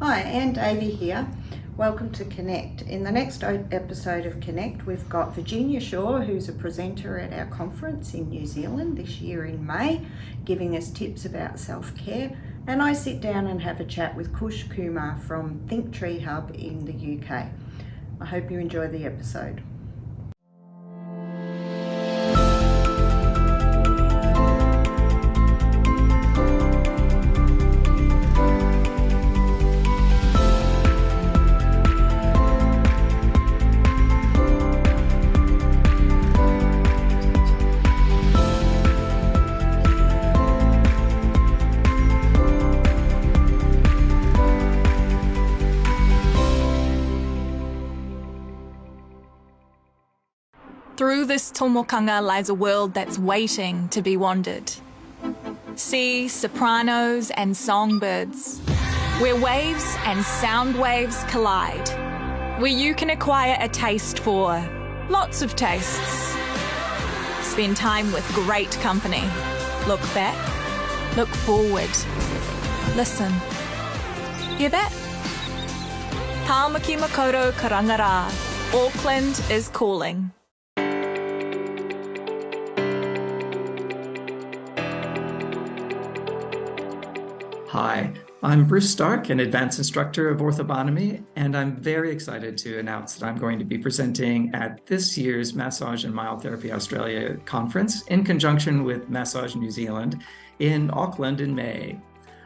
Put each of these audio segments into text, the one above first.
Hi, Anne Davey here. Welcome to Connect. In the next episode of Connect, we've got Virginia Shaw, who's a presenter at our conference in New Zealand this year in May, giving us tips about self-care. And I sit down and have a chat with Kush Kumar from ThinkTree Hub in the UK. I hope you enjoy the episode. Through this tomokanga lies a world that's waiting to be wandered. See sopranos and songbirds, where waves and sound waves collide, where you can acquire a taste for lots of tastes. Spend time with great company. Look back, look forward, listen. Hear that? Tāmaki Makoto Karangara, Auckland is calling. Hi, I'm Bruce Stark, an advanced instructor of Ortho-bionomy, and I'm very excited to announce that I'm going to be presenting at this year's Massage and Myotherapy Australia conference in conjunction with Massage New Zealand in Auckland in May.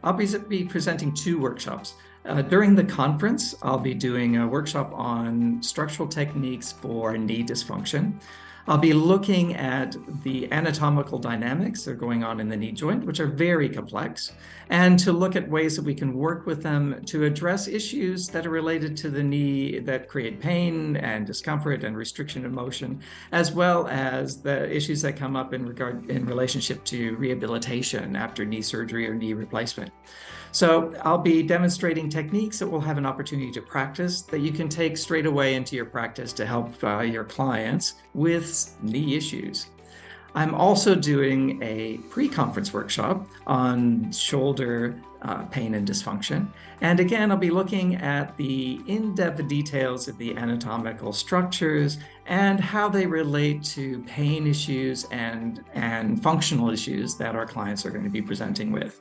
I'll be presenting two workshops. During the conference, I'll be doing a workshop on structural techniques for knee dysfunction. I'll be looking at the anatomical dynamics that are going on in the knee joint, which are very complex, and to look at ways that we can work with them to address issues that are related to the knee that create pain and discomfort and restriction of motion, as well as the issues that come up in relationship to rehabilitation after knee surgery or knee replacement. So I'll be demonstrating techniques that will have an opportunity to practice that you can take straight away into your practice to help your clients with knee issues. I'm also doing a pre-conference workshop on shoulder pain and dysfunction. And again, I'll be looking at the in-depth details of the anatomical structures and how they relate to pain issues and functional issues that our clients are going to be presenting with.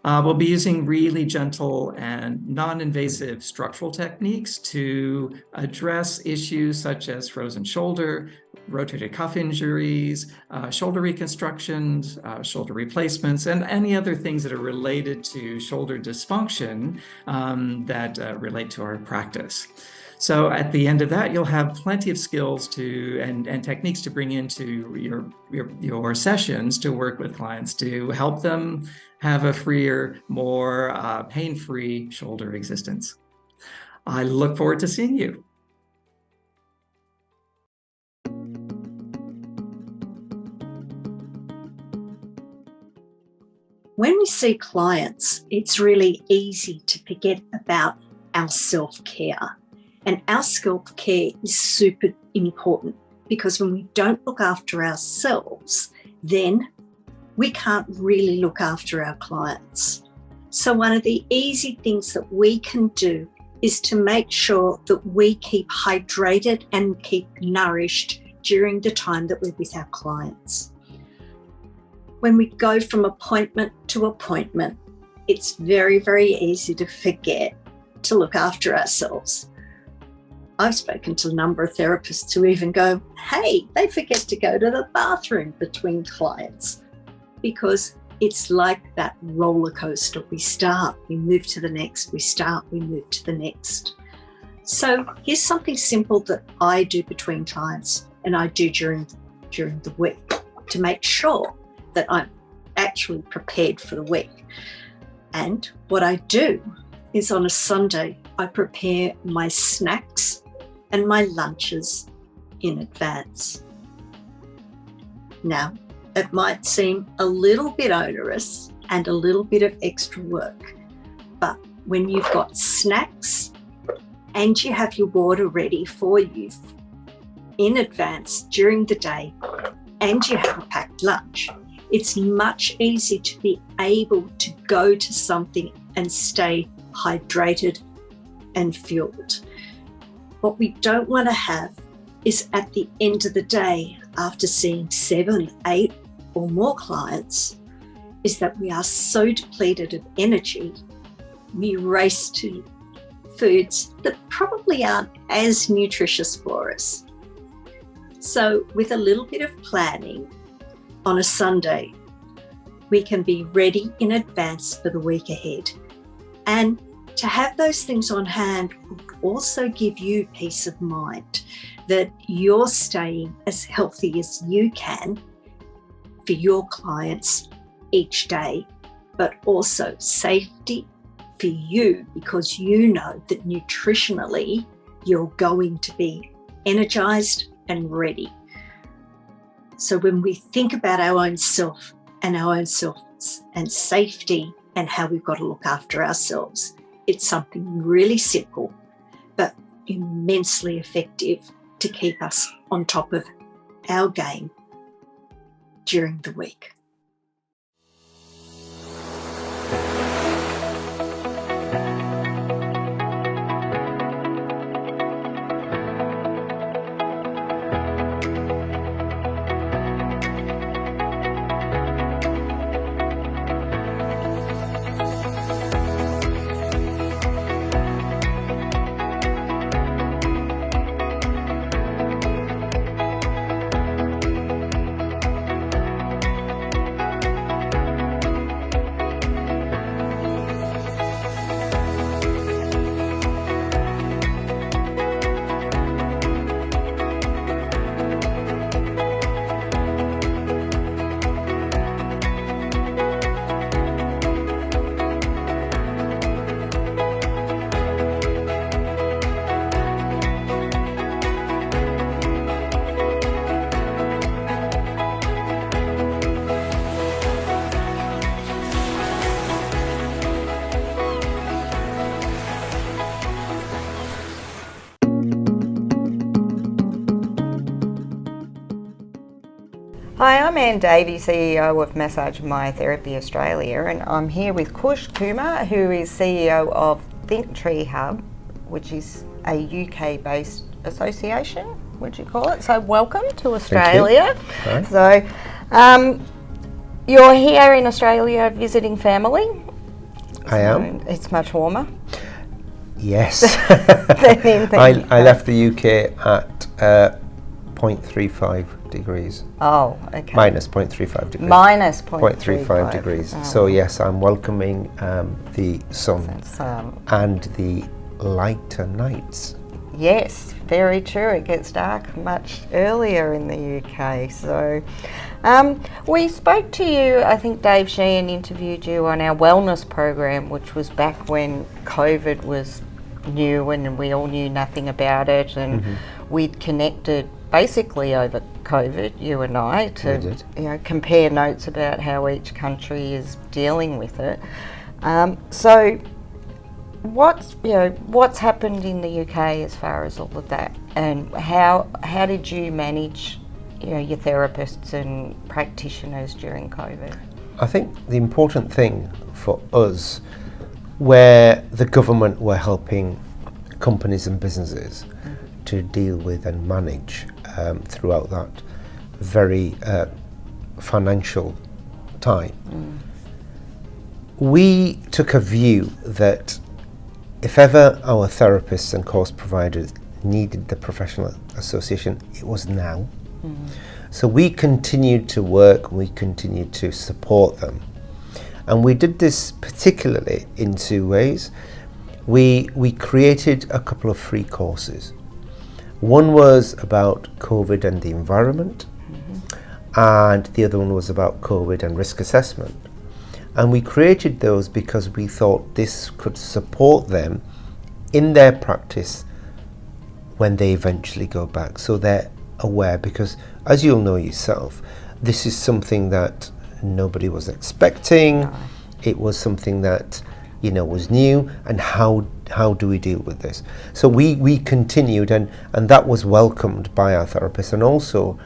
We'll be using really gentle and non-invasive structural techniques to address issues such as frozen shoulder, rotator cuff injuries, shoulder reconstructions, shoulder replacements, and any other things that are related to shoulder dysfunction that relate to our practice. So at the end of that, you'll have plenty of skills and techniques to bring into your sessions to work with clients to help them have a freer, more pain-free shoulder existence. I look forward to seeing you. When we see clients, it's really easy to forget about our self-care. And our self-care is super important because when we don't look after ourselves, then we can't really look after our clients. So one of the easy things that we can do is to make sure that we keep hydrated and keep nourished during the time that we're with our clients. When we go from appointment to appointment, it's very, very easy to forget to look after ourselves. I've spoken to a number of therapists who even go, hey, they forget to go to the bathroom between clients, because it's like that roller coaster. We start, we move to the next, we start, we move to the next. So here's something simple that I do between clients and I do during the week to make sure that I'm actually prepared for the week. And what I do is on a Sunday, I prepare my snacks and my lunches in advance. Now, it might seem a little bit onerous and a little bit of extra work, but when you've got snacks and you have your water ready for you in advance during the day and you have a packed lunch, it's much easier to be able to go to something and stay hydrated and fueled. What we don't want to have is at the end of the day, after seeing 7, 8 or more clients, is that we are so depleted of energy, we race to foods that probably aren't as nutritious for us. So with a little bit of planning on a Sunday, we can be ready in advance for the week ahead. And to have those things on hand will also give you peace of mind that you're staying as healthy as you can for your clients each day, but also safety for you, because you know that nutritionally you're going to be energized and ready. So when we think about our own self and safety and how we've got to look after ourselves, it's something really simple but immensely effective to keep us on top of our game during the week. Hi, I'm Davey, CEO of Massage and Myotherapy Australia, and I'm here with Kush Kumar, who is CEO of ThinkTree Hub, which is a UK-based association, would you call it? So welcome to Australia. Thank you. So you're here in Australia visiting family? I am. It's much warmer. Yes. I left the UK at 0.35 degrees. Oh, okay. Minus 0.35 degrees. Minus 0.35 degrees. Oh. So yes, I'm welcoming the sun and the lighter nights. Yes, very true. It gets dark much earlier in the UK. So we spoke to you, I think Dave Sheehan interviewed you on our wellness program, which was back when COVID was new and we all knew nothing about it, and we'd connected basically over COVID, you and I, to compare notes about how each country is dealing with it. So what's happened in the UK as far as all of that, and how did you manage your therapists and practitioners during COVID? I think the important thing for us, where the government were helping companies and businesses to deal with and manage throughout that very financial time, we took a view that if ever our therapists and course providers needed the professional association, it was now. So we continued to work, we continued to support them. And we did this particularly in two ways. We created a couple of free courses. One was about COVID and the environment, and the other one was about COVID and risk assessment. And we created those because we thought this could support them in their practice when they eventually go back. So they're aware, because as you'll know yourself, this is something that nobody was expecting. It was something that was new, and how do we deal with this? So we continued, and that was welcomed by our therapists, and also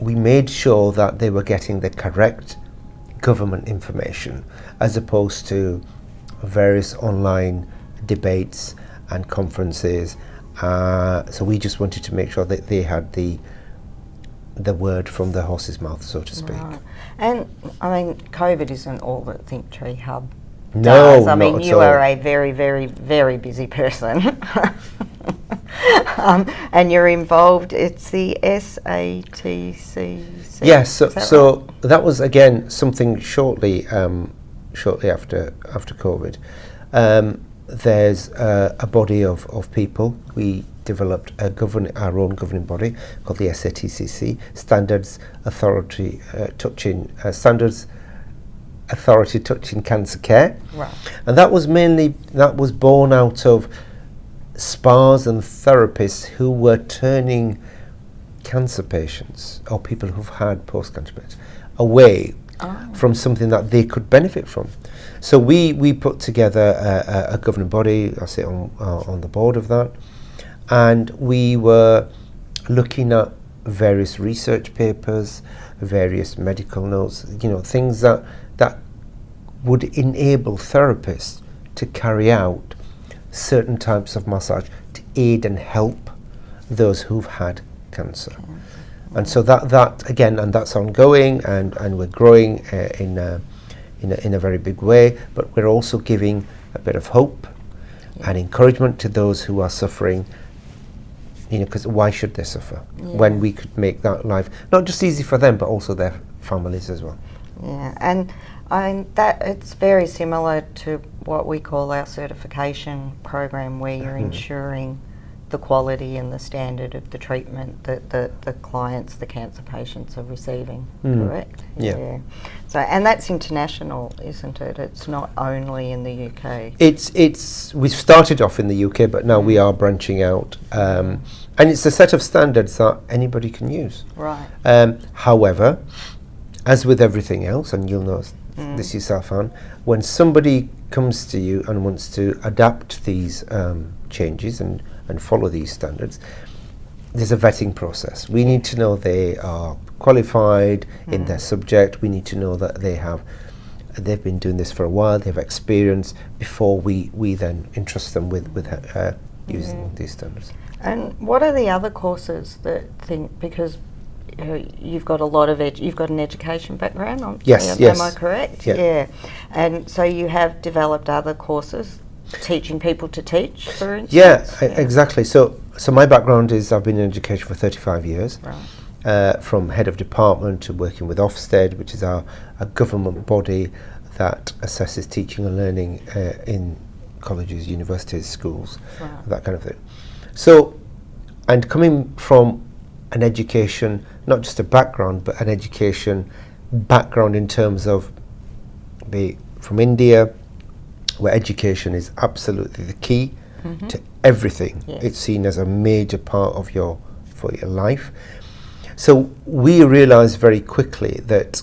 we made sure that they were getting the correct government information, as opposed to various online debates and conferences. So we just wanted to make sure that they had the word from the horse's mouth, so to speak. Right. And I mean, COVID isn't all that ThinkTree Hub No, does. I mean, not at you all. are a very, very, very busy person. And you're involved, it's the SATCC. Yes, so, Is that so right? that was again something shortly after COVID. There's a body of people. We developed our own governing body called the SATCC, Standards Authority Touching Cancer Care, Right. and that was born out of spas and therapists who were turning cancer patients or people who've had post-cancer patients away from something that they could benefit from. So we put together a governing body. I sit on the board of that, and we were looking at various research papers, various medical notes, things that would enable therapists to carry out certain types of massage to aid and help those who've had cancer. And so that again, and that's ongoing, and we're growing in a very big way, but we're also giving a bit of hope and encouragement to those who are suffering, because why should they suffer when we could make that life not just easy for them but also their families as well. Yeah, and I mean that it's very similar to what we call our certification program, where you're ensuring the quality and the standard of the treatment that the clients, the cancer patients, are receiving. Correct? Yeah. So, and that's international, isn't it? It's not only in the UK. We started off in the UK, but now we are branching out, and it's a set of standards that anybody can use. Right. However, as with everything else, and you'll know this yourself, Anne, when somebody comes to you and wants to adapt these changes and follow these standards, there's a vetting process. We need to know they are qualified in their subject. We need to know that they've been doing this for a while, they have experience, before we then entrust them with using these standards. And what are the other courses because you've got a lot of you've got an education background? Yes. Am I correct? Yeah. And so you have developed other courses teaching people to teach, for instance? Yeah, exactly. So my background is I've been in education for 35 years, from head of department to working with Ofsted, which is a government body that assesses teaching and learning in colleges, universities, schools, that kind of thing. So, and coming from an education, not just a background, but an education background in terms of from India, where education is absolutely the key to everything. Yes. It's seen as a major part of your life. So we realised very quickly that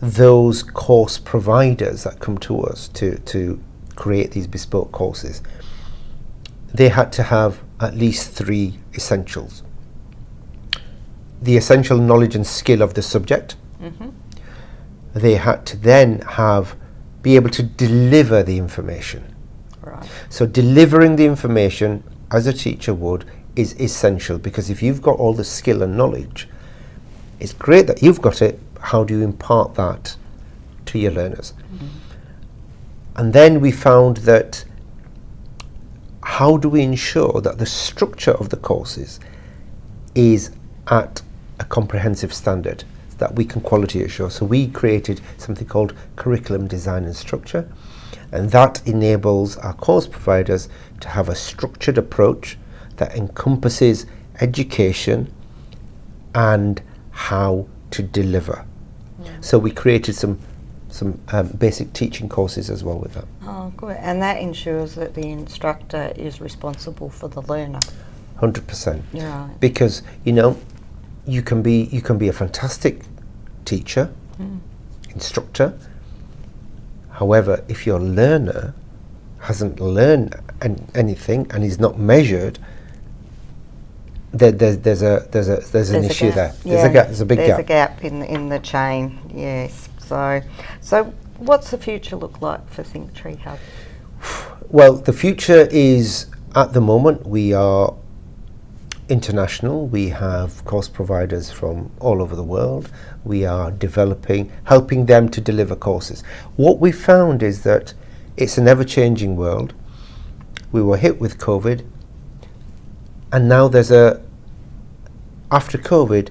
those course providers that come to us to create these bespoke courses, they had to have at least 3 essentials. The essential knowledge and skill of the subject. They had to then be able to deliver the information. Right. So delivering the information, as a teacher would, is essential, because if you've got all the skill and knowledge, it's great that you've got it. How do you impart that to your learners? And then we found that how do we ensure that the structure of the courses is at a comprehensive standard that we can quality assure? So we created something called curriculum design and structure, and that enables our course providers to have a structured approach that encompasses education and how to deliver. So we created some basic teaching courses as well with that. Oh, good. And that ensures that the instructor is responsible for the learner. 100%. Yeah. Because you can be a fantastic teacher, instructor. However, if your learner hasn't learned anything and is not measured, there's an issue there. There's a big gap. There's a gap in the chain. Yes. So what's the future look like for ThinkTree Hub? Well, the future is, at the moment, we are international. We have course providers from all over the world. We are developing, helping them to deliver courses. What we found is that it's an ever-changing world. We were hit with COVID, and now there's after COVID,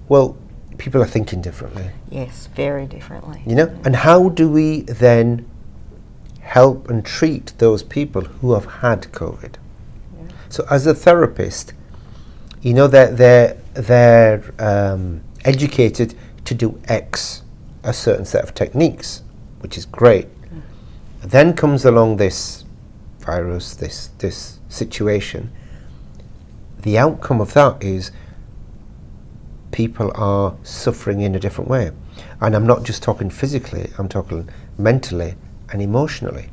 well, people are thinking differently. Yes, very differently. You know, and how do we then help and treat those people who have had COVID? Yeah. So as a therapist, you know, they're educated to do X, a certain set of techniques, which is great. Then comes along this virus, this situation. The outcome of that is people are suffering in a different way. And I'm not just talking physically, I'm talking mentally and emotionally.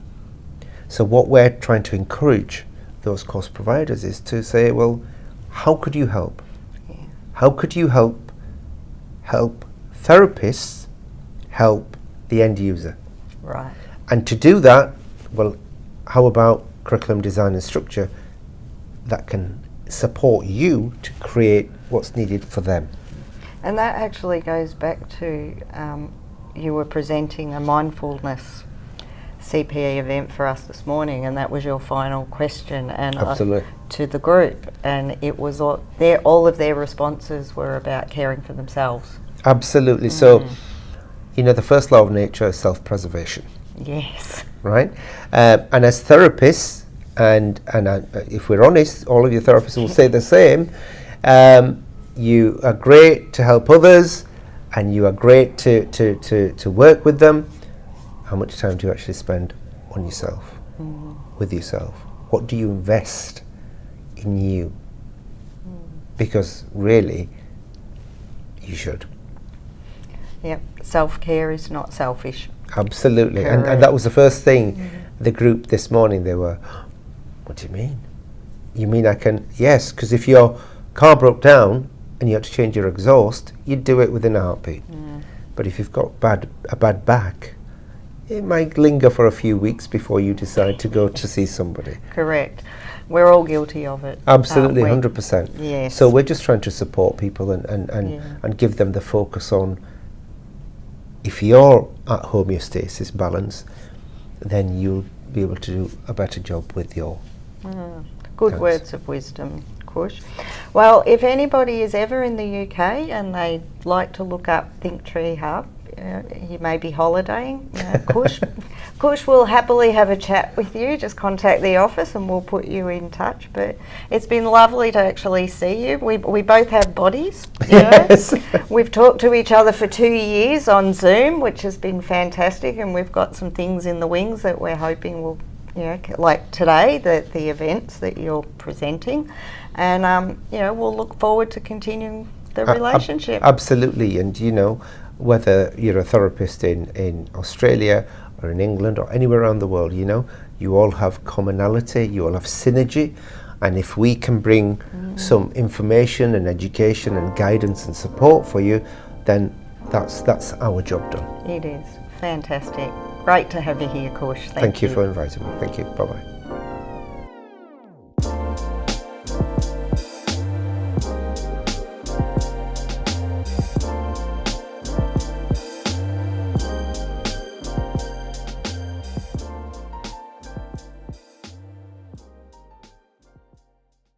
So what we're trying to encourage those course providers is to say, well, how could you help? Yeah. How could you help therapists help the end user? Right. And to do that, well, how about curriculum design and structure that can support you to create what's needed for them? And that actually goes back to you were presenting a mindfulness CPE event for us this morning, and that was your final question and to the group, and it was all of their responses were about caring for themselves. Absolutely. So, you know, the first law of nature is self-preservation. Yes. Right? And as therapists, and if we're honest, all of your therapists will say the same. You are great to help others, and you are great to work with them. How much time do you actually spend on yourself, with yourself? What do you invest in you? Because really, you should. Yep, self-care is not selfish. Absolutely, and that was the first thing. The group this morning, they were, what do you mean? You mean I can? Yes, because if your car broke down and you had to change your exhaust, you'd do it within a heartbeat. But if you've got a bad back, it might linger for a few weeks before you decide to go to see somebody. Correct. We're all guilty of it. Absolutely, 100%. Yes. So we're just trying to support people and give them the focus on, if you're at homeostasis balance, then you'll be able to do a better job with your Good words of wisdom, Kush. Well, if anybody is ever in the UK and they'd like to look up ThinkTree Hub, you may be holidaying, Kush will happily have a chat with you. Just contact the office and we'll put you in touch. But it's been lovely to actually see you. We both have bodies, you know. Yes. We've talked to each other for 2 years on Zoom, which has been fantastic, and we've got some things in the wings that we're hoping will, you know, like today, the events that you're presenting, and you know, we'll look forward to continuing the relationship. Absolutely, and you know, whether you're a therapist in Australia or in England or anywhere around the world, you know, you all have commonality, you all have synergy, and if we can bring some information and education and guidance and support for you, then that's our job done. It is fantastic. Great to have you here, Kush. Thank you for inviting me. Thank you. Bye-bye.